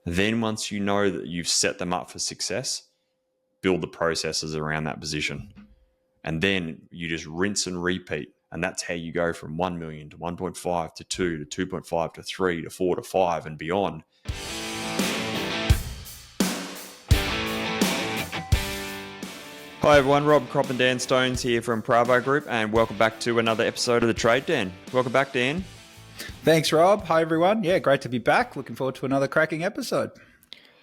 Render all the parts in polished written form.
Then once you know that you've set them up for success, build the processes around that position. And then you just rinse and repeat. And that's how you go from 1 million to 1.5 to 2 to 2.5 to 3 to 4 to 5 and beyond. Hi everyone, Rob, Kropp and Dan Stones here from Pravar Group, and welcome back to another episode of The Trade, Dan. Welcome back, Dan. Thanks, Rob. Hi everyone. Yeah, great to be back. Looking forward to another cracking episode.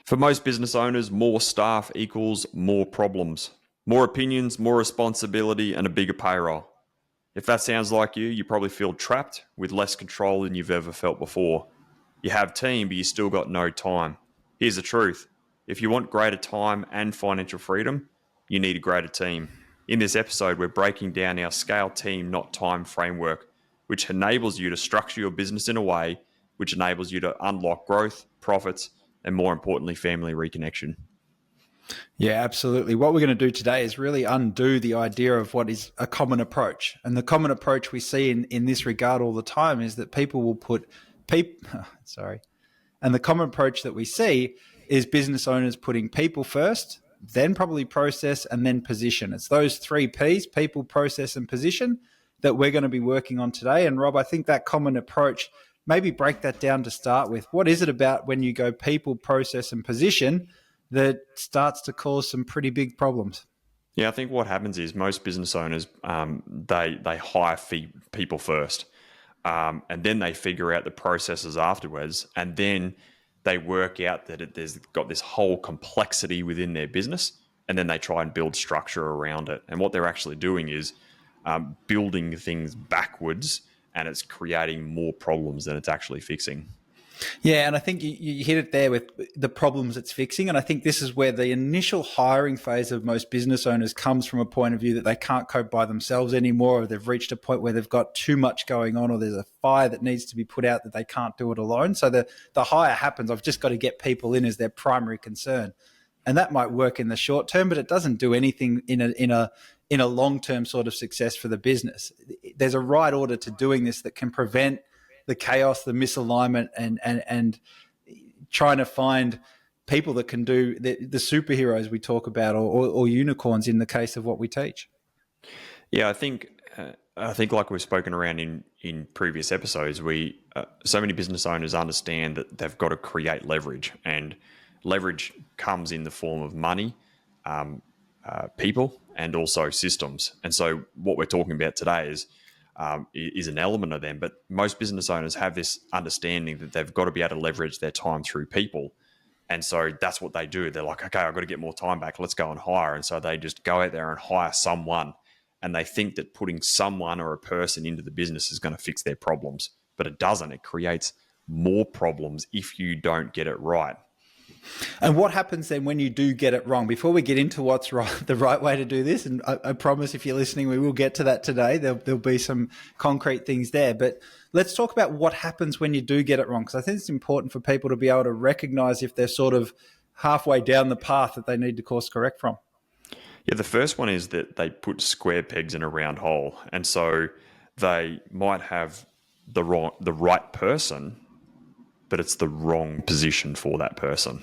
For most business owners, more staff equals more problems. More opinions, more responsibility, and a bigger payroll. If that sounds like you probably feel trapped with less control than you've ever felt before. You have team, but you still got no time. Here's the truth. If you want greater time and financial freedom, you need a greater team. In this episode, we're breaking down our scale team, not time framework, which enables you to structure your business in a way which enables you to unlock growth, profits, and more importantly, family reconnection. Yeah, absolutely. What we're going to do today is really undo the idea of what is a common approach. And the common approach we see in this regard all the time is that people will put And the common approach that we see is business owners putting people first, then probably process, and then position. It's those 3 Ps, people, process, and position, that we're going to be working on today. And Rob, I think that common approach, maybe break that down to start with. What is it about when you go people, process, and position that starts to cause some pretty big problems? Yeah, I think what happens is most business owners, they hire people first, and then they figure out the processes afterwards, and then they work out that there's got this whole complexity within their business, and then they try and build structure around it. And what they're actually doing is building things backwards, and it's creating more problems than it's actually fixing. Yeah, and I think you hit it there with the problems it's fixing. And I think this is where the initial hiring phase of most business owners comes from a point of view that they can't cope by themselves anymore, or they've reached a point where they've got too much going on, or there's a fire that needs to be put out that they can't do it alone. So the hire happens. I've just got to get people in as their primary concern. And that might work in the short term, but it doesn't do anything in a long-term sort of success for the business. There's a right order to doing this that can prevent the chaos, the misalignment, and trying to find people that can do the superheroes we talk about, or unicorns in the case of what we teach. Yeah, I think like we've spoken around in previous episodes, so many business owners understand that they've got to create leverage, and leverage comes in the form of money, people, and also systems. And so what we're talking about today is an element of them, but most business owners have this understanding that they've got to be able to leverage their time through people. And so that's what they do. They're like, okay, I've got to get more time back. Let's go and hire. And so they just go out there and hire someone, and they think that putting someone or a person into the business is going to fix their problems, but it doesn't. It creates more problems if you don't get it right. And what happens then when you do get it wrong? Before we get into what's right, the right way to do this, and I promise if you're listening, we will get to that today. There'll be some concrete things there. But let's talk about what happens when you do get it wrong, because I think it's important for people to be able to recognize if they're sort of halfway down the path that they need to course correct from. Yeah, the first one is that they put square pegs in a round hole. And so they might have the right person, but it's the wrong position for that person.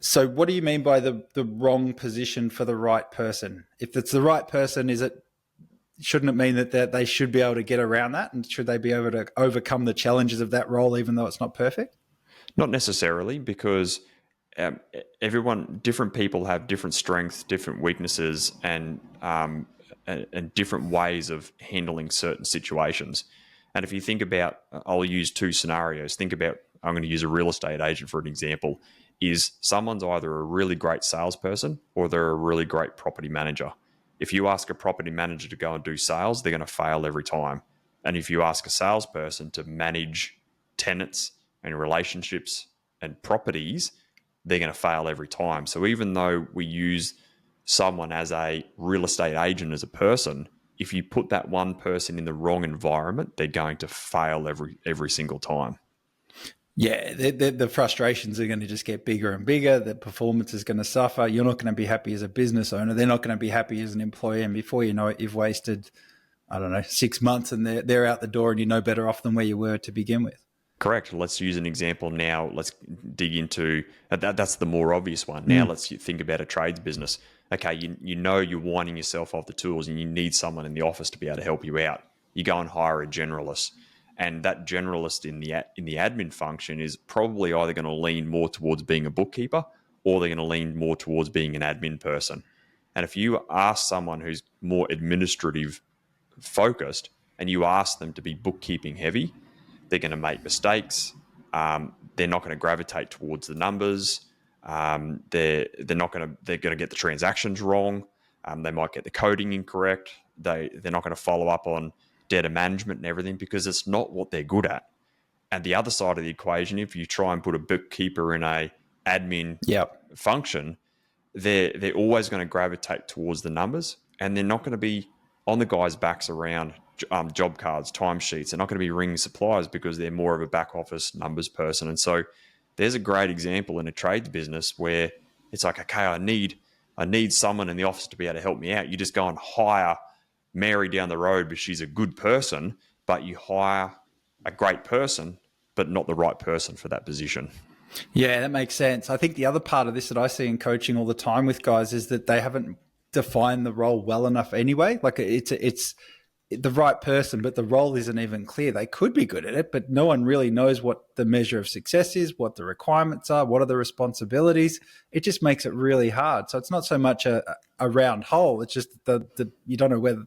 So what do you mean by the wrong position for the right person? If it's the right person, shouldn't it mean that they should be able to get around that? And should they be able to overcome the challenges of that role, even though it's not perfect? Not necessarily, because different people have different strengths, different weaknesses, and different ways of handling certain situations. And if you think about, I'll use 2 scenarios. Think about, I'm going to use a real estate agent for an example, is someone's either a really great salesperson or they're a really great property manager. If you ask a property manager to go and do sales, they're going to fail every time. And if you ask a salesperson to manage tenants and relationships and properties, they're going to fail every time. So even though we use someone as a real estate agent as a person, if you put that one person in the wrong environment, they're going to fail every single time. Yeah, the frustrations are going to just get bigger and bigger. The performance is going to suffer. You're not going to be happy as a business owner. They're not going to be happy as an employee. And before you know it, you've wasted, 6 months, and they're out the door, and you're no better off than where you were to begin with. Correct. Let's use an example now. Let's dig into that's the more obvious one. Now let's think about a trades business. Okay, you know you're winding yourself off the tools and you need someone in the office to be able to help you out. You go and hire a generalist, and that generalist in the admin function is probably either going to lean more towards being a bookkeeper or they're going to lean more towards being an admin person. And if you ask someone who's more administrative focused and you ask them to be bookkeeping heavy, they're going to make mistakes. They're not going to gravitate towards the numbers. They're going to get the transactions wrong. They might get the coding incorrect. They're not going to follow up on data management and everything because it's not what they're good at. And the other side of the equation, if you try and put a bookkeeper in a admin function, they're always going to gravitate towards the numbers, and they're not going to be on the guys' backs around job cards, timesheets. They're not going to be ringing suppliers because they're more of a back office numbers person. And so there's a great example in a trades business where it's like, okay, I need someone in the office to be able to help me out. You just go and hire Mary down the road because she's a good person, but you hire a great person, but not the right person for that position. Yeah, that makes sense. I think the other part of this that I see in coaching all the time with guys is that they haven't defined the role well enough anyway. Like it's the right person, but the role isn't even clear. They could be good at it, but no one really knows what the measure of success is, what the requirements are, what are the responsibilities. It just makes it really hard. So it's not so much a round hole. It's just you don't know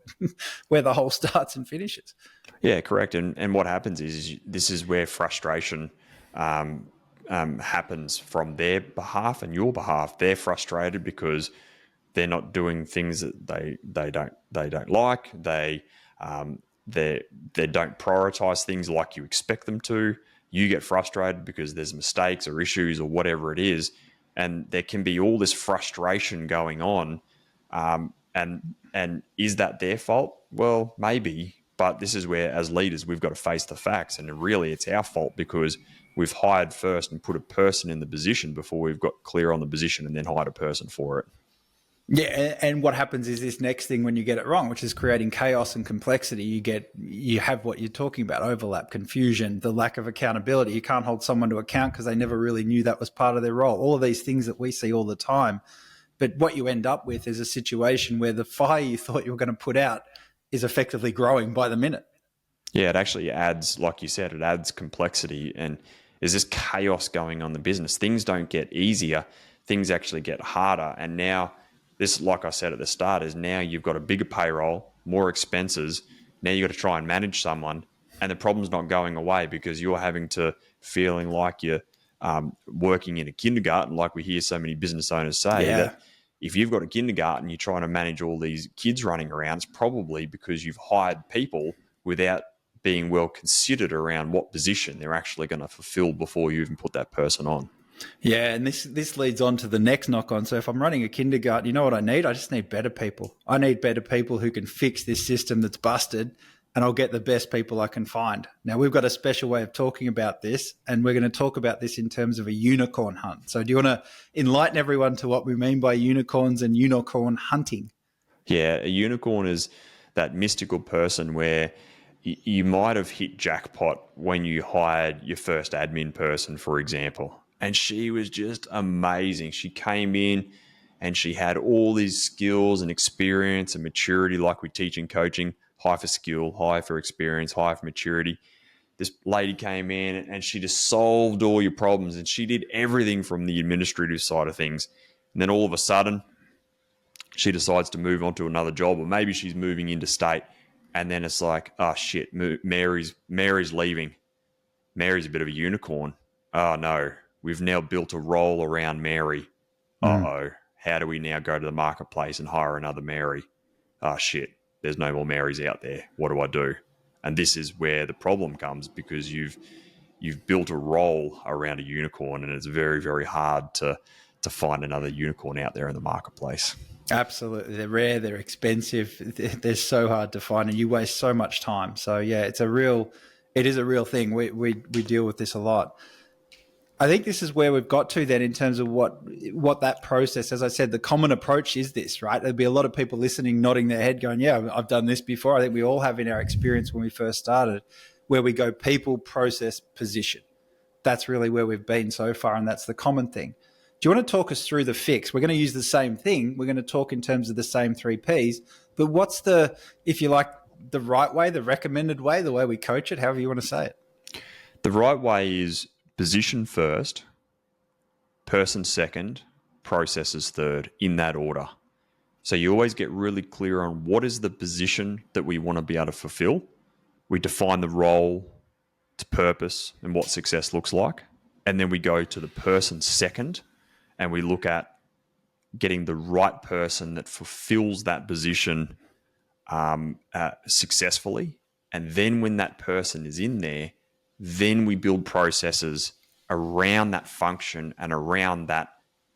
where the hole starts and finishes. Yeah, correct. And what happens is this is where frustration happens from their behalf and your behalf. They're frustrated because they're not doing things that they don't like. They don't prioritize things like you expect them to. You get frustrated because there's mistakes or issues or whatever it is, and there can be all this frustration going on. And is that their fault? Well, maybe, but this is where, as leaders, we've got to face the facts, and really, it's our fault because we've hired first and put a person in the position before we've got clear on the position and then hired a person for it. Yeah, and what happens is this next thing when you get it wrong, which is creating chaos and complexity. You have what you're talking about: overlap, confusion, the lack of accountability. You can't hold someone to account because they never really knew that was part of their role. All of these things that we see all the time. But what you end up with is a situation where the fire you thought you were going to put out is effectively growing by the minute. Yeah, it actually adds, like you said, it adds complexity, and there's this chaos going on in the business. Things don't get easier; things actually get harder. And now, this, like I said at the start, is now you've got a bigger payroll, more expenses. Now you've got to try and manage someone, and the problem's not going away because you're having to feeling like you're working in a kindergarten, like we hear so many business owners say. Yeah. That if you've got a kindergarten, you're trying to manage all these kids running around. It's probably because you've hired people without being well considered around what position they're actually going to fulfill before you even put that person on. Yeah, and this leads on to the next knock on. So if I'm running a kindergarten, you know what I need? I just need better people. I need better people who can fix this system that's busted, and I'll get the best people I can find. Now, we've got a special way of talking about this, and we're going to talk about this in terms of a unicorn hunt. So do you want to enlighten everyone to what we mean by unicorns and unicorn hunting? Yeah, a unicorn is that mystical person where you might have hit jackpot when you hired your first admin person, for example. And she was just amazing. She came in and she had all these skills and experience and maturity, like we teach in coaching: high for skill, high for experience, high for maturity. This lady came in and she just solved all your problems, and she did everything from the administrative side of things. And then all of a sudden, she decides to move on to another job, or maybe she's moving interstate. And then it's like, oh shit, Mary's leaving. Mary's a bit of a unicorn. Oh no, we've now built a role around Mary. Uh-oh, how do we now go to the marketplace and hire another Mary? Oh shit, there's no more Marys out there. What do I do? And this is where the problem comes, because you've built a role around a unicorn, and it's very, very hard to find another unicorn out there in the marketplace. Absolutely. They're rare, they're expensive, they're so hard to find, and you waste so much time. So yeah, it is a real thing. We deal with this a lot. I think this is where we've got to then in terms of what that process, as I said, the common approach is this, right? There'll be a lot of people listening, nodding their head going, yeah, I've done this before. I think we all have in our experience when we first started. where we go people, process, position. That's really where we've been so far, and that's the common thing. Do you want to talk us through the fix? We're going to use the same thing. We're going to talk in terms of the same 3 Ps, but what's the, if you like, the right way, the recommended way, the way we coach it, however you want to say it? The right way is position first, person second, processes third, in that order. So you always get really clear on what is the position that we want to be able to fulfill. We define the role, its purpose, and what success looks like. And then we go to the person second, and we look at getting the right person that fulfills that position successfully. And then when that person is in there, then we build processes around that function and around that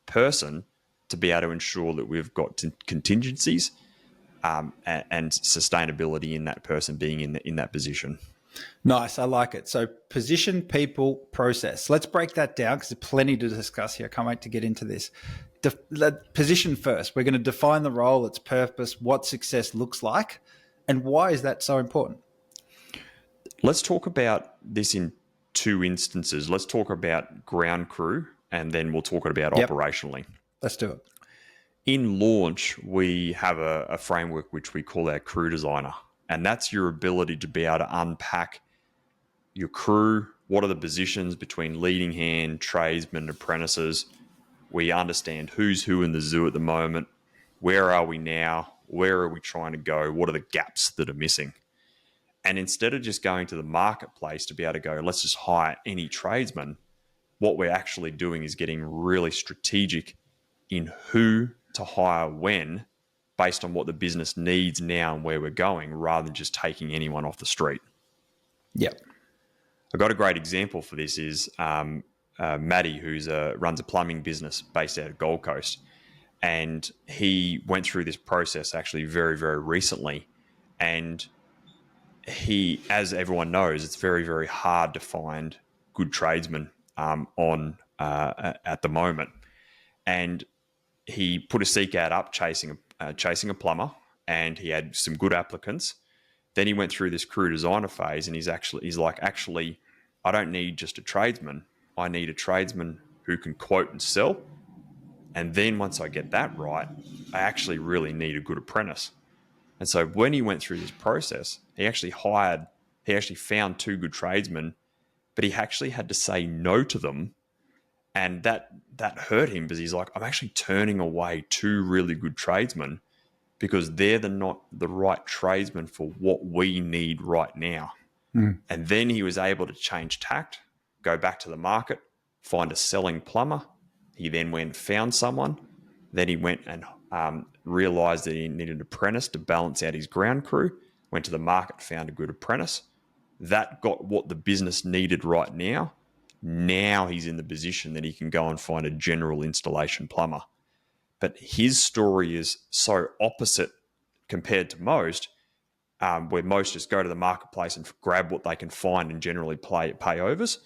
person to be able to ensure that we've got contingencies and sustainability in that person being in that position. Nice. I like it. So position, people, process. Let's break that down because there's plenty to discuss here. I can't wait to get into this. Position first. We're going to define the role, its purpose, what success looks like, and why is that so important? Let's talk about this in 2 instances. Let's talk about ground crew, and then we'll talk about operationally. Let's do it. In launch, we have a framework which we call our crew designer, and that's your ability to be able to unpack your crew. What are the positions between leading hand, tradesmen, apprentices? We understand who's who in the zoo at the moment. Where are we now? Where are we trying to go? What are the gaps that are missing? And instead of just going to the marketplace to be able to go, let's just hire any tradesman, what we're actually doing is getting really strategic in who to hire when, based on what the business needs now and where we're going, rather than just taking anyone off the street. Yep. I've got a great example for this is Matty, who runs a plumbing business based out of Gold Coast. And he went through this process actually very, very recently. And he, as everyone knows, it's very, very hard to find good tradesmen at the moment. And he put a seek ad up chasing a plumber, and he had some good applicants. Then he went through this crew designer phase, and he's like, I don't need just a tradesman. I need a tradesman who can quote and sell. And then once I get that right, I actually really need a good apprentice. And so when he went through this process, he actually found 2 good tradesmen, but he actually had to say no to them. And that hurt him because he's like, I'm actually turning away 2 really good tradesmen because they're not the right tradesmen for what we need right now. Mm. And then he was able to change tact, go back to the market, find a selling plumber. He then went and found someone. Then he went and realised that he needed an apprentice to balance out his ground crew, went to the market, found a good apprentice. That got what the business needed right now. Now he's in the position that he can go and find a general installation plumber. But his story is so opposite compared to most, where most just go to the marketplace and grab what they can find and generally pay overs.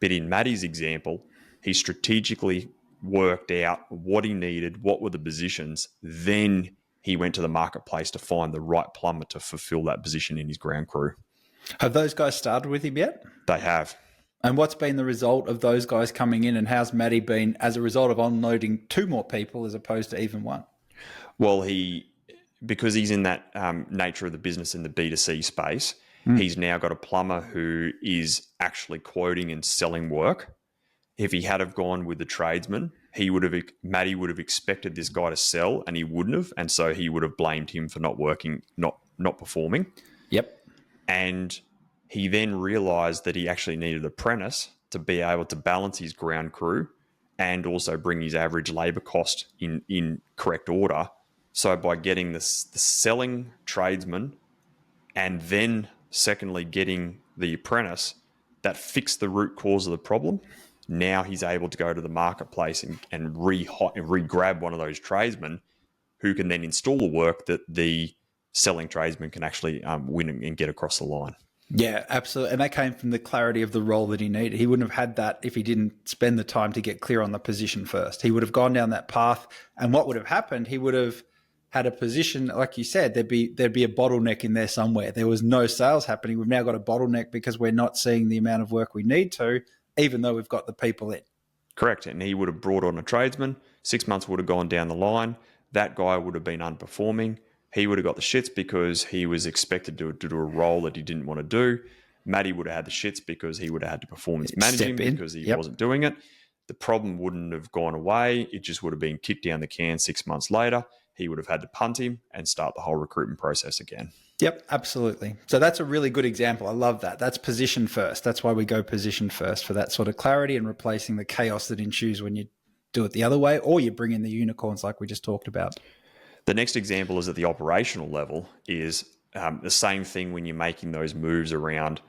But in Matty's example, he strategically worked out what he needed, what were the positions. Then he went to the marketplace to find the right plumber to fulfill that position in his ground crew. Have those guys started with him yet? They have. And what's been the result of those guys coming in, and how's Matty been as a result of unloading 2 more people as opposed to even 1? Well, because he's in that nature of the business in the B2C space, he's now got a plumber who is actually quoting and selling work. If he had have gone with the tradesman, Matty would have expected this guy to sell, and he wouldn't have, and so he would have blamed him for not working, not performing. Yep. And he then realised that he actually needed an apprentice to be able to balance his ground crew and also bring his average labour cost in correct order. So by getting the selling tradesman and then secondly getting the apprentice, that fixed the root cause of the problem. Now he's able to go to the marketplace and re-grab one of those tradesmen who can then install the work that the selling tradesman can actually win and get across the line. Yeah, absolutely. And that came from the clarity of the role that he needed. He wouldn't have had that if he didn't spend the time to get clear on the position first. He would have gone down that path. And what would have happened, he would have had a position, like you said, there'd be a bottleneck in there somewhere. There was no sales happening. We've now got a bottleneck because we're not seeing the amount of work we need to, even though we've got the people in. Correct. And he would have brought on a tradesman. 6 months would have gone down the line. That guy would have been underperforming. He would have got the shits because he was expected to do a role that he didn't want to do. Matty would have had the shits because he would have had to performance manage him because he wasn't doing it. The problem wouldn't have gone away. It just would have been kicked down the can 6 months later. He would have had to punt him and start the whole recruitment process again. Yep, absolutely. So that's a really good example. I love that. That's position first. That's why we go position first, for that sort of clarity and replacing the chaos that ensues when you do it the other way, or you bring in the unicorns like we just talked about. The next example is at the operational level is the same thing when you're making those moves around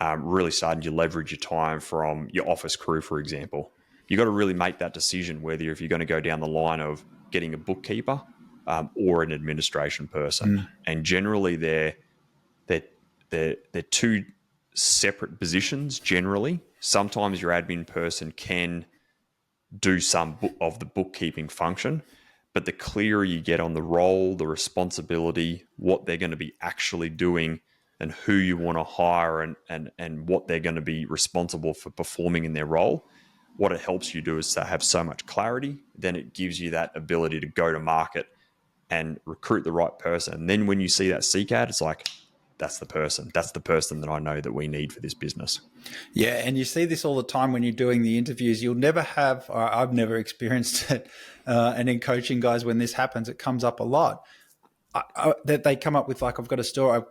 really starting to leverage your time from your office crew, for example. You got to really make that decision whether if you're going to go down the line of getting a bookkeeper or an administration person. And generally they're two separate positions generally. Sometimes your admin person can do some of the bookkeeping function, but the clearer you get on the role, the responsibility, what they're going to be actually doing and who you want to hire and what they're going to be responsible for performing in their role, what it helps you do is to have so much clarity. Then it gives you that ability to go to market and recruit the right person. And then when you see that CCAD, it's like, that's the person. That's the person that I know that we need for this business. Yeah, and you see this all the time when you're doing the interviews. You'll never have, or I've never experienced it, and in coaching guys, when this happens, it comes up a lot. That they come up with like, I've got a story,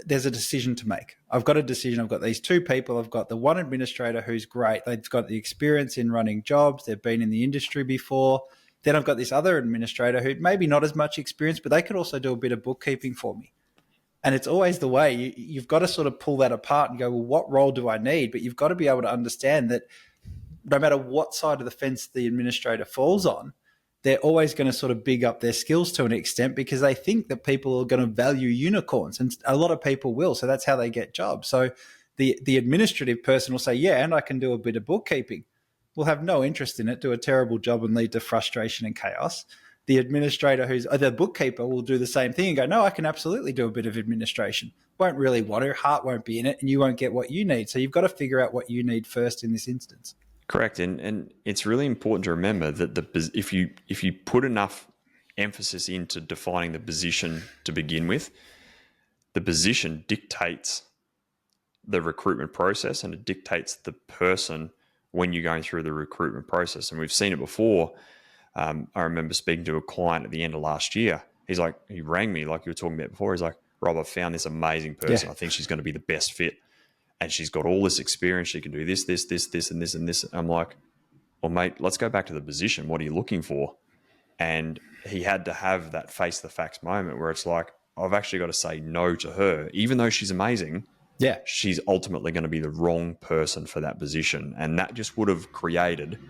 there's a decision to make. I've got a decision. I've got these two people. I've got the one administrator who's great. They've got the experience in running jobs. They've been in the industry before. Then I've got this other administrator who maybe not as much experience, but they could also do a bit of bookkeeping for me. And it's always the way you've got to sort of pull that apart and go, well, what role do I need? But you've got to be able to understand that no matter what side of the fence the administrator falls on, they're always going to sort of big up their skills to an extent because they think that people are going to value unicorns, and a lot of people will. So that's how they get jobs. So the administrative person will say, yeah, and I can do a bit of bookkeeping. Will have no interest in it, do a terrible job and lead to frustration and chaos. The administrator the bookkeeper will do the same thing and go, no, I can absolutely do a bit of administration. Won't really want to, heart won't be in it, and you won't get what you need. So you've got to figure out what you need first in this instance. Correct. And it's really important to remember that if you put enough emphasis into defining the position to begin with, the position dictates the recruitment process and it dictates the person when you're going through the recruitment process. And we've seen it before. I remember speaking to a client at the end of last year. He rang me like you were talking about before. He's like, Rob, I found this amazing person. Yeah. I think she's going to be the best fit. And she's got all this experience. She can do this, and this, and this. I'm like, well, mate, let's go back to the position. What are you looking for? And he had to have that face the facts moment where it's like, I've actually got to say no to her. Even though she's amazing, yeah, she's ultimately going to be the wrong person for that position. And that just would have created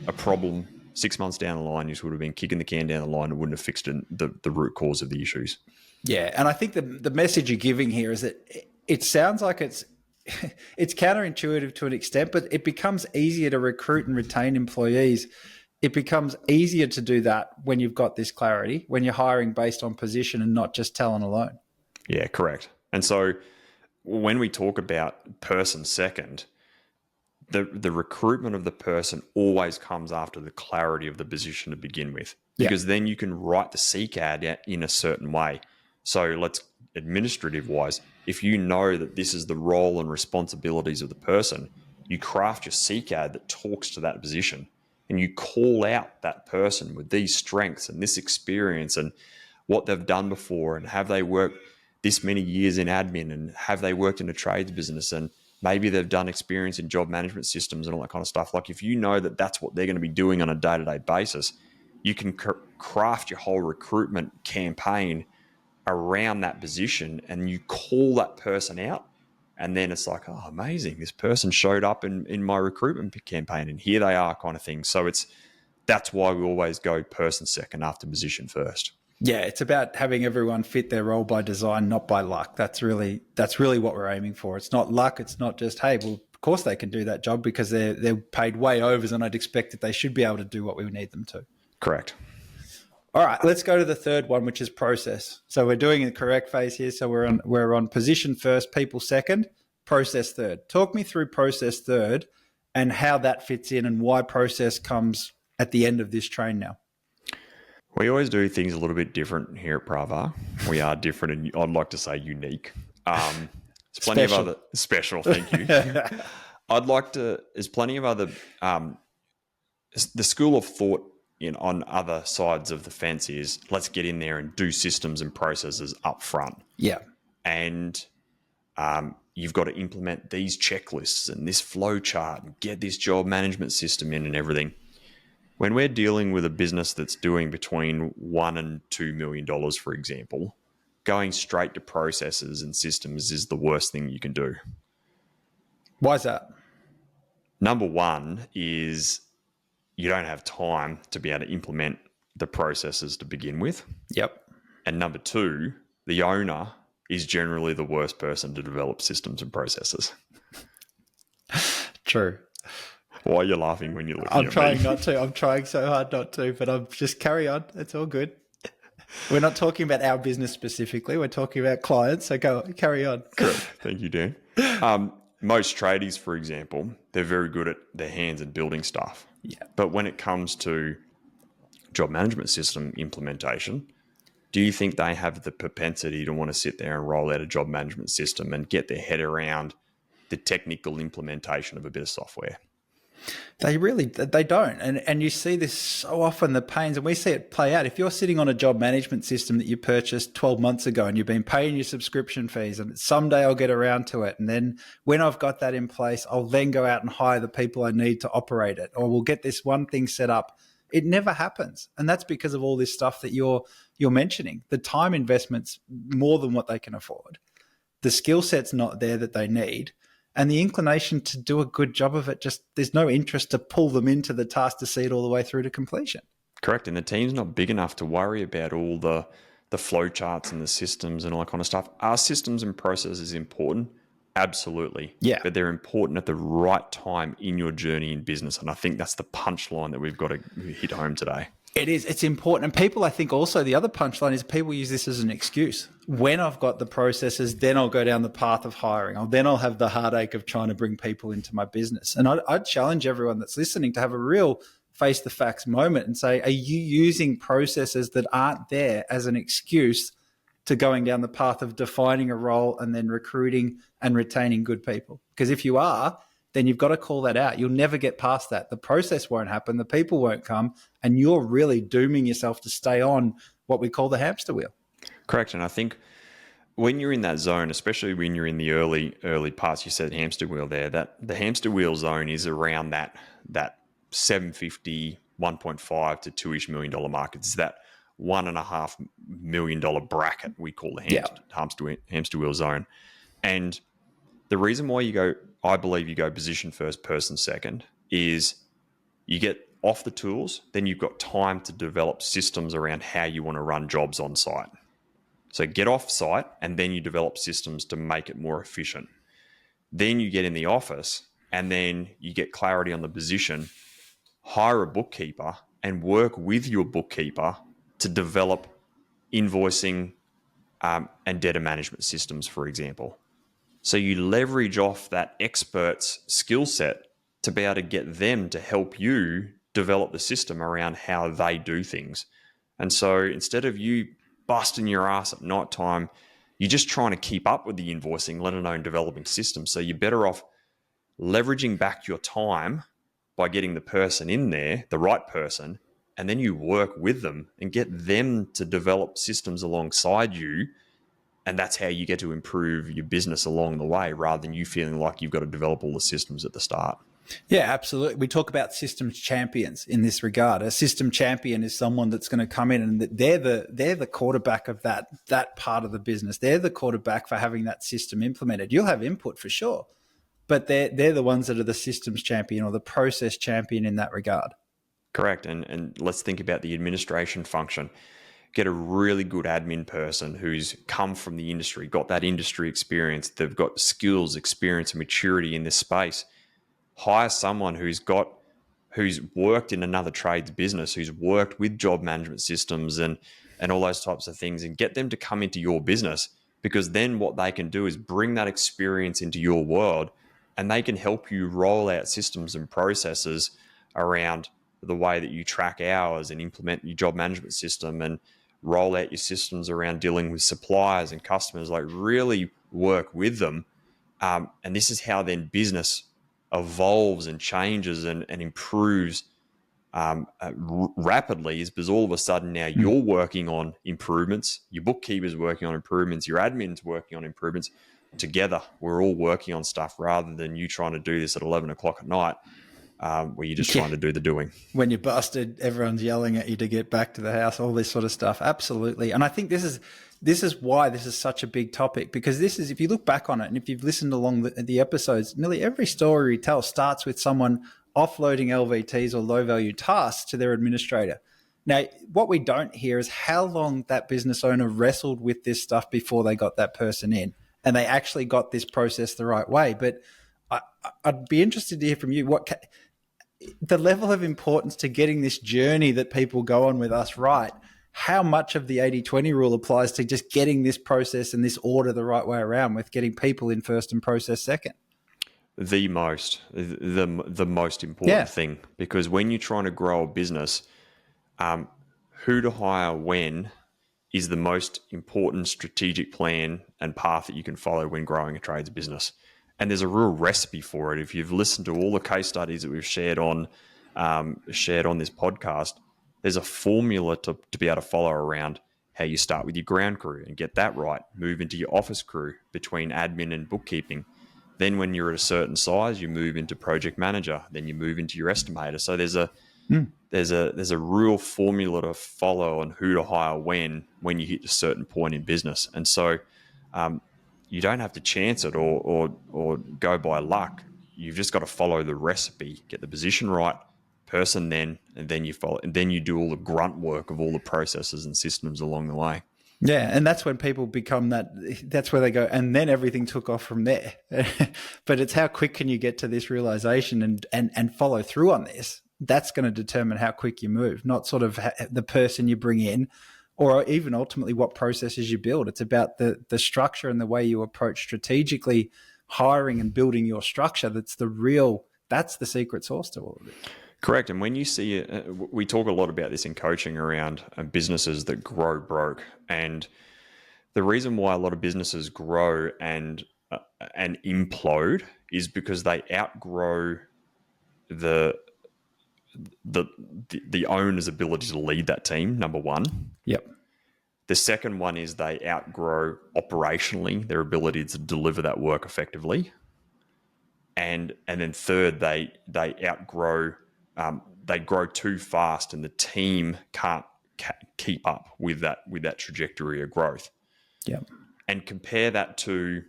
a problem 6 months down the line. You just would have been kicking the can down the line and wouldn't have fixed the root cause of the issues. Yeah, and I think the message you're giving here is that it sounds like it's counterintuitive to an extent, but it becomes easier to recruit and retain employees. It becomes easier to do that when you've got this clarity, when you're hiring based on position and not just talent alone. Yeah, correct. And so when we talk about person second, the recruitment of the person always comes after the clarity of the position to begin with, because then you can write the CCAD in a certain way. So administrative wise, if you know that this is the role and responsibilities of the person, you craft your CCAD that talks to that position and you call out that person with these strengths and this experience and what they've done before, and have they worked this many years in admin, and have they worked in a trades business, and maybe they've done experience in job management systems and all that kind of stuff. Like if you know that that's what they're going to be doing on a day-to-day basis, you can craft your whole recruitment campaign around that position and you call that person out. And then it's like, oh, amazing. This person showed up in my recruitment campaign and here they are, kind of thing. So that's why we always go person second after position first. Yeah, it's about having everyone fit their role by design, not by luck. That's really what we're aiming for. It's not luck. It's not just, hey, well, of course they can do that job because they're paid way overs and I'd expect that they should be able to do what we need them to. Correct. All right, let's go to the third one, which is process. So we're doing the correct phase here. So we're on position first, people second, process third. Talk me through process third and how that fits in and why process comes at the end of this train now. We always do things a little bit different here at Pravar. We are different, and I'd like to say unique. There's plenty of other special. Thank you. There's plenty of other. The school of thought on other sides of the fence is let's get in there and do systems and processes up front. Yeah. And you've got to implement these checklists and this flow chart and get this job management system in and everything. When we're dealing with a business that's doing between $1 and $2 million, for example, going straight to processes and systems is the worst thing you can do. Why is that? Number one is you don't have time to be able to implement the processes to begin with. Yep. And number two, the owner is generally the worst person to develop systems and processes. True. Why are you laughing when you're looking I'm at trying me? not to. I'm trying so hard not to, but I'm just carry on. It's all good. We're not talking about our business specifically. We're talking about clients. So carry on. Correct. Thank you, Dan. Most tradies, for example, they're very good at their hands and building stuff. Yeah. But when it comes to job management system implementation, do you think they have the propensity to want to sit there and roll out a job management system and get their head around the technical implementation of a bit of software? They don't. And you see this so often, the pains, and we see it play out. If you're sitting on a job management system that you purchased 12 months ago and you've been paying your subscription fees and someday I'll get around to it. And then when I've got that in place, I'll then go out and hire the people I need to operate it, or we'll get this one thing set up. It never happens. And that's because of all this stuff that you're mentioning. The time investment's more than what they can afford. The skill set's not there that they need. And the inclination to do a good job of it, just there's no interest to pull them into the task to see it all the way through to completion. Correct. And the team's not big enough to worry about all the flow charts and the systems and all that kind of stuff. Are systems and processes important? Absolutely. Yeah. But they're important at the right time in your journey in business. And I think that's the punchline that we've got to hit home today. It is. It's important. And people, I think also the other punchline is people use this as an excuse. When I've got the processes, then I'll go down the path of hiring. Then I'll have the heartache of trying to bring people into my business. And I'd challenge everyone that's listening to have a real face the facts moment and say, are you using processes that aren't there as an excuse to going down the path of defining a role and then recruiting and retaining good people? Because if you are, then you've got to call that out. You'll never get past that. The process won't happen. The people won't come. And you're really dooming yourself to stay on what we call the hamster wheel. Correct. And I think when you're in that zone, especially when you're in the early parts, you said hamster wheel there, that the hamster wheel zone is around that 750, 1.5 to $2-ish million mark. It's that $1.5 million bracket we call the hamster wheel zone. And the reason why I believe you go position first, person second, is you get off the tools, then you've got time to develop systems around how you want to run jobs on site. So get off site and then you develop systems to make it more efficient. Then you get in the office and then you get clarity on the position, hire a bookkeeper and work with your bookkeeper to develop invoicing and data management systems, for example. So you leverage off that expert's skill set to be able to get them to help you develop the system around how they do things. And so instead of you busting your ass at night time, you're just trying to keep up with the invoicing, let alone developing systems. So you're better off leveraging back your time by getting the person in there, the right person, and then you work with them and get them to develop systems alongside you. And that's how you get to improve your business along the way, rather than you feeling like you've got to develop all the systems at the start. Yeah, absolutely. We talk about systems champions in this regard. A system champion is someone that's going to come in and they're the quarterback of that part of the business. They're the quarterback for having that system implemented. You'll have input for sure, but they're the ones that are the systems champion or the process champion in that regard. Correct. And let's think about the administration function. Get a really good admin person who's come from the industry, got that industry experience. They've got skills, experience, and maturity in this space. Hire someone who's got who's worked in another trades business, who's worked with job management systems and all those types of things, and get them to come into your business, because then what they can do is bring that experience into your world, and they can help you roll out systems and processes around the way that you track hours and implement your job management system, and roll out your systems around dealing with suppliers and customers, like really work with them. And this is how then business evolves and changes and improves rapidly, is because all of a sudden now you're working on improvements, your bookkeeper's working on improvements, your admin's working on improvements. Together, we're all working on stuff, rather than you trying to do this at 11 o'clock at night, where you're just trying to do the doing. When you're busted, everyone's yelling at you to get back to the house, all this sort of stuff. Absolutely. And I think this is why this is such a big topic, because this is, if you look back on it and if you've listened along the episodes, nearly every story we tell starts with someone offloading LVTs or low value tasks to their administrator. Now, what we don't hear is how long that business owner wrestled with this stuff before they got that person in, and they actually got this process the right way. But I'd be interested to hear from you the level of importance to getting this journey that people go on with us right. How much of the 80-20 rule applies to just getting this process and this order the right way around, with getting people in first and process second? The most important thing, because when you're trying to grow a business, who to hire when is the most important strategic plan and path that you can follow when growing a trades business. And there's a real recipe for it. If you've listened to all the case studies that we've shared on this podcast, there's a formula to be able to follow around how you start with your ground crew and get that right. Move into your office crew between admin and bookkeeping. Then when you're at a certain size, you move into project manager. Then you move into your estimator. So there's a real formula to follow on who to hire when you hit a certain point in business. And so you don't have to chance it or go by luck. You've just got to follow the recipe, get the position right, person then, and then you follow, and then you do all the grunt work of all the processes and systems along the way. Yeah, and that's when people become that's where they go, and then everything took off from there. But it's how quick can you get to this realization and follow through on this? That's going to determine how quick you move, not sort of the person you bring in, or even ultimately what processes you build. It's about the structure and the way you approach strategically hiring and building your structure. That's the secret sauce to all of it. Correct. And when you see we talk a lot about this in coaching around businesses that grow broke. And the reason why a lot of businesses grow and implode is because they outgrow the owner's ability to lead that team, number one. Yep. The second one is they outgrow operationally their ability to deliver that work effectively. And then third, they outgrow, they grow too fast, and the team can't keep up with that trajectory of growth. Yep. And compare that to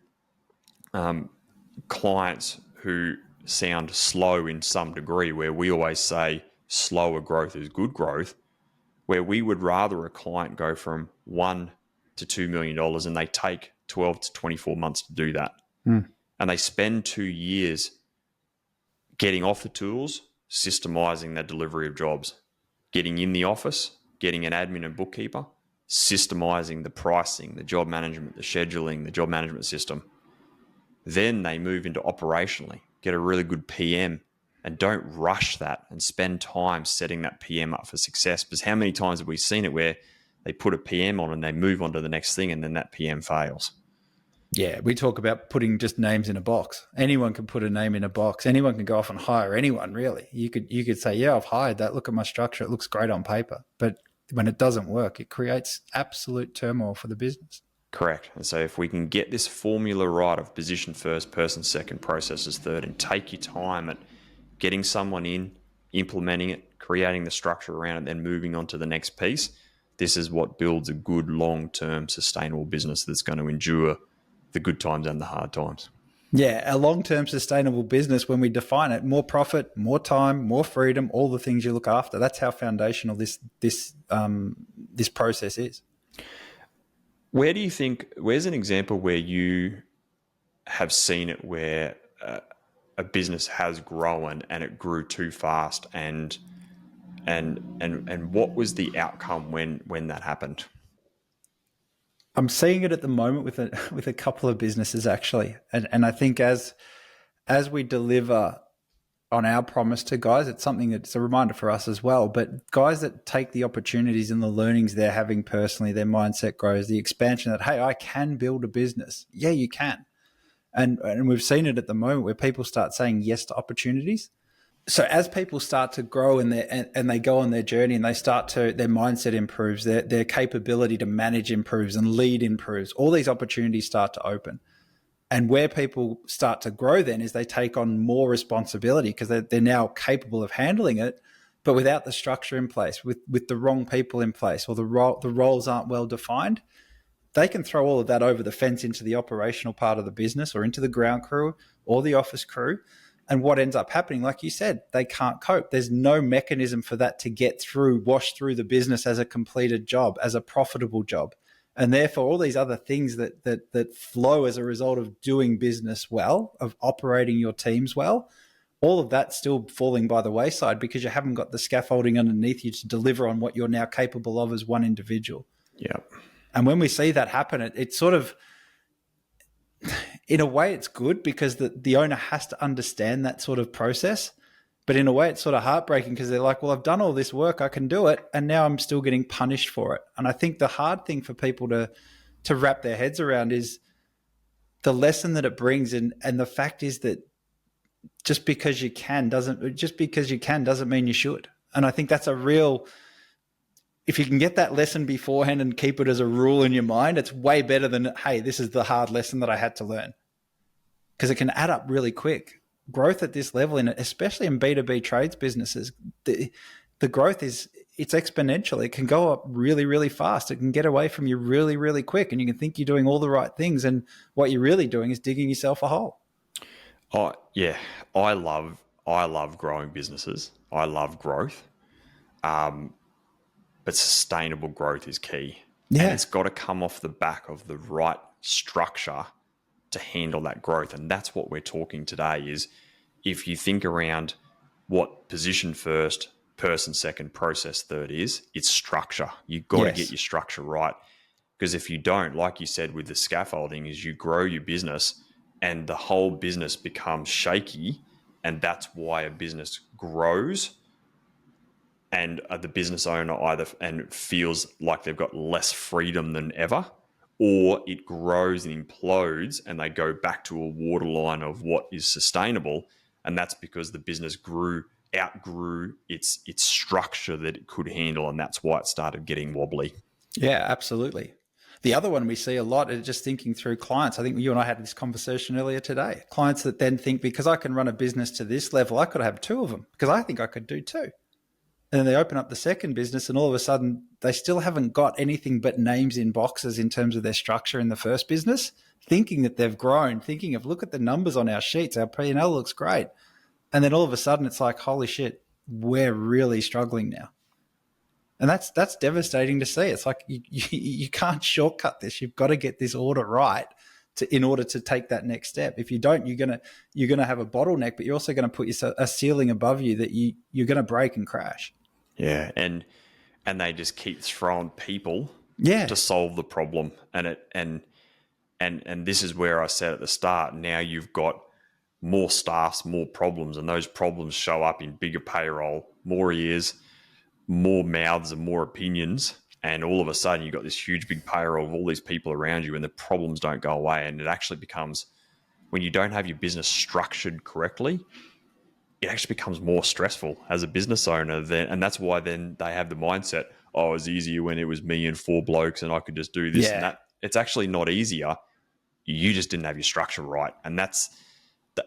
clients who sound slow in some degree, where we always say slower growth is good growth, where we would rather a client go from $1 to $2 million and they take 12 to 24 months to do that. And they spend 2 years getting off the tools, systemizing that delivery of jobs, getting in the office, getting an admin and bookkeeper, systemizing the pricing, the job management, the scheduling, the job management system. Then they move into operationally, get a really good PM, and don't rush that and spend time setting that PM up for success. Because how many times have we seen it where they put a PM on and they move on to the next thing and then that PM fails? Yeah, we talk about putting just names in a box. Anyone can put a name in a box. Anyone can go off and hire anyone, really. You could say, yeah, I've hired that. Look at my structure. It looks great on paper. But when it doesn't work, it creates absolute turmoil for the business. Correct. And so if we can get this formula right of position first, person second, processes third, and take your time at getting someone in, implementing it, creating the structure around it, then moving on to the next piece, this is what builds a good long-term sustainable business that's going to endure the good times and the hard times. Yeah, a long-term sustainable business, when we define it, more profit, more time, more freedom, all the things you look after. That's how foundational this process is. Where do you think, where's an example where you have seen it where a business has grown and it grew too fast, and what was the outcome when that happened? I'm seeing it at the moment with with a couple of businesses actually, and I think as we deliver on our promise to guys, it's something that's a reminder for us as well. But guys that take the opportunities and the learnings they're having personally, their mindset grows, the expansion that, hey, I can build a business. Yeah, you can. And we've seen it at the moment where people start saying yes to opportunities. So as people start to grow and they go on their journey and they start to, their mindset improves, their capability to manage improves and lead improves, all these opportunities start to open. And where people start to grow then is they take on more responsibility because they're now capable of handling it, but without the structure in place, with the wrong people in place, or the roles aren't well defined. They can throw all of that over the fence into the operational part of the business or into the ground crew or the office crew. And what ends up happening, like you said, they can't cope. There's no mechanism for that to get through, wash through the business as a completed job, as a profitable job. And therefore, all these other things that flow as a result of doing business well, of operating your teams well, all of that's still falling by the wayside because you haven't got the scaffolding underneath you to deliver on what you're now capable of as one individual. Yeah. And when we see that happen, it sort of, in a way, it's good because the owner has to understand that sort of process. But in a way, it's sort of heartbreaking because they're like, well, I've done all this work, I can do it, and now I'm still getting punished for it. And I think the hard thing for people to wrap their heads around is the lesson that it brings. And the fact is that just because you can doesn't mean you should. And I think that's a real, if you can get that lesson beforehand and keep it as a rule in your mind, it's way better than, hey, this is the hard lesson that I had to learn. Because it can add up really quick. Growth at this level, especially in B2B trades businesses, the growth it's exponential. It can go up really, really fast. It can get away from you really, really quick. And you can think you're doing all the right things. And what you're really doing is digging yourself a hole. Oh, yeah. I love growing businesses. I love growth. But sustainable growth is key. Yeah. And it's got to come off the back of the right structure to handle that growth. And that's what we're talking today is if you think around what position first, person second, process third is, it's structure. You've got to get your structure right. Because if you don't, like you said with the scaffolding, is you grow your business and the whole business becomes shaky. And that's why a business grows and the business owner either and feels like they've got less freedom than ever, or it grows and implodes and they go back to a waterline of what is sustainable. And that's because the business outgrew its structure that it could handle. And that's why it started getting wobbly. Yeah, absolutely. The other one we see a lot is just thinking through clients. I think you and I had this conversation earlier today. Clients that then think, because I can run a business to this level, I could have two of them because I think I could do two. And then they open up the second business and all of a sudden they still haven't got anything but names in boxes in terms of their structure in the first business, thinking that they've grown, thinking of, look at the numbers on our sheets, our P&L looks great. And then all of a sudden it's like, holy shit, we're really struggling now. And that's devastating to see. It's like you can't shortcut this. You've got to get this order right in order to take that next step. If you don't, you're gonna have a bottleneck, but you're also going to put a ceiling above you that you're going to break and crash. Yeah, and they just keep throwing people to solve the problem, and this is where I said at the start. Now you've got more staffs, more problems, and those problems show up in bigger payroll, more ears, more mouths, and more opinions. And all of a sudden, you've got this huge big payroll of all these people around you, and the problems don't go away. And it actually becomes, when you don't have your business structured correctly, it actually becomes more stressful as a business owner. And that's why then they have the mindset, oh, it was easier when it was me and four blokes and I could just do this and that. It's actually not easier. You just didn't have your structure right. And that's,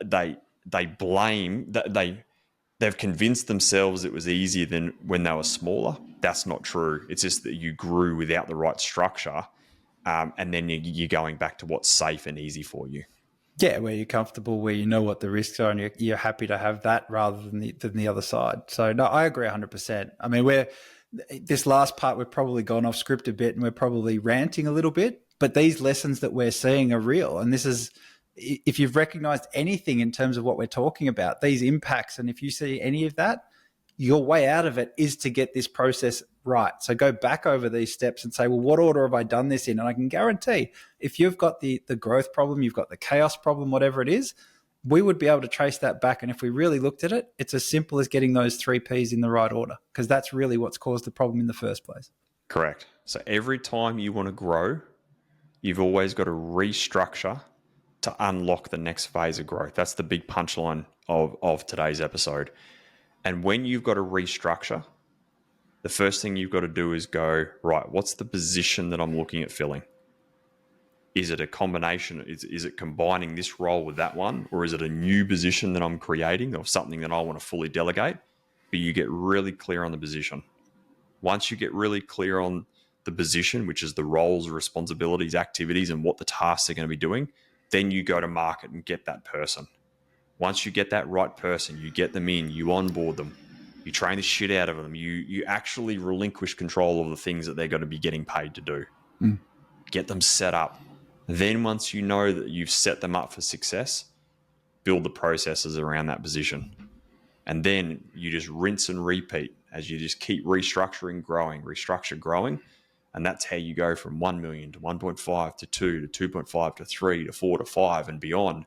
they've convinced themselves it was easier than when they were smaller. That's not true. It's just that you grew without the right structure. And then you're going back to what's safe and easy for you. Yeah, where you're comfortable, where you know what the risks are, and you're happy to have that rather than the other side. So no, I agree 100%. I mean, this last part, we've probably gone off script a bit, and we're probably ranting a little bit. But these lessons that we're seeing are real, and this is if you've recognized anything in terms of what we're talking about, these impacts, and if you see any of that, your way out of it is to get this process right. So go back over these steps and say, well, what order have I done this in? And I can guarantee if you've got the growth problem, you've got the chaos problem, whatever it is, we would be able to trace that back. And if we really looked at it, it's as simple as getting those 3 Ps in the right order, because that's really what's caused the problem in the first place. Correct. So every time you want to grow, you've always got to restructure to unlock the next phase of growth. That's the big punchline of today's episode. And when you've got to restructure, the first thing you've got to do is go, right, what's the position that I'm looking at filling? Is it a combination? Is it combining this role with that one? Or is it a new position that I'm creating or something that I want to fully delegate? But you get really clear on the position. Once you get really clear on the position, which is the roles, responsibilities, activities, and what the tasks are going to be doing, then you go to market and get that person. Once you get that right person, you get them in, you onboard them, you train the shit out of them, you actually relinquish control of the things that they're going to be getting paid to do. Get them set up. Then once you know that you've set them up for success, build the processes around that position. And then you just rinse and repeat as you just keep restructuring, growing. And that's how you go from 1 million to 1.5 to 2 to 2.5 to 3 to 4 to 5 and beyond.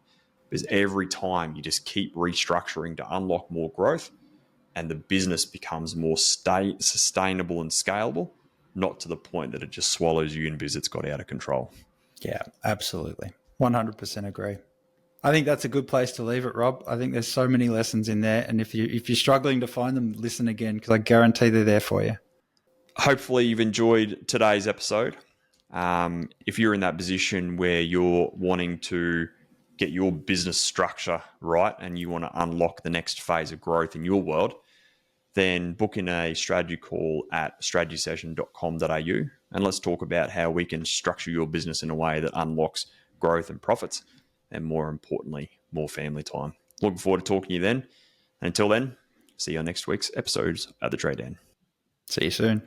Because every time you just keep restructuring to unlock more growth, and the business becomes more sustainable and scalable, not to the point that it just swallows you in because it's got out of control. Yeah, absolutely. 100% agree. I think that's a good place to leave it, Rob. I think there's so many lessons in there. And if you're struggling to find them, listen again, because I guarantee they're there for you. Hopefully you've enjoyed today's episode. If you're in that position where you're wanting to get your business structure right and you want to unlock the next phase of growth in your world, then book in a strategy call at strategysession.com.au and let's talk about how we can structure your business in a way that unlocks growth and profits and, more importantly, more family time. Looking forward to talking to you then. Until then, see you on next week's episodes of The Trade Den. See you soon.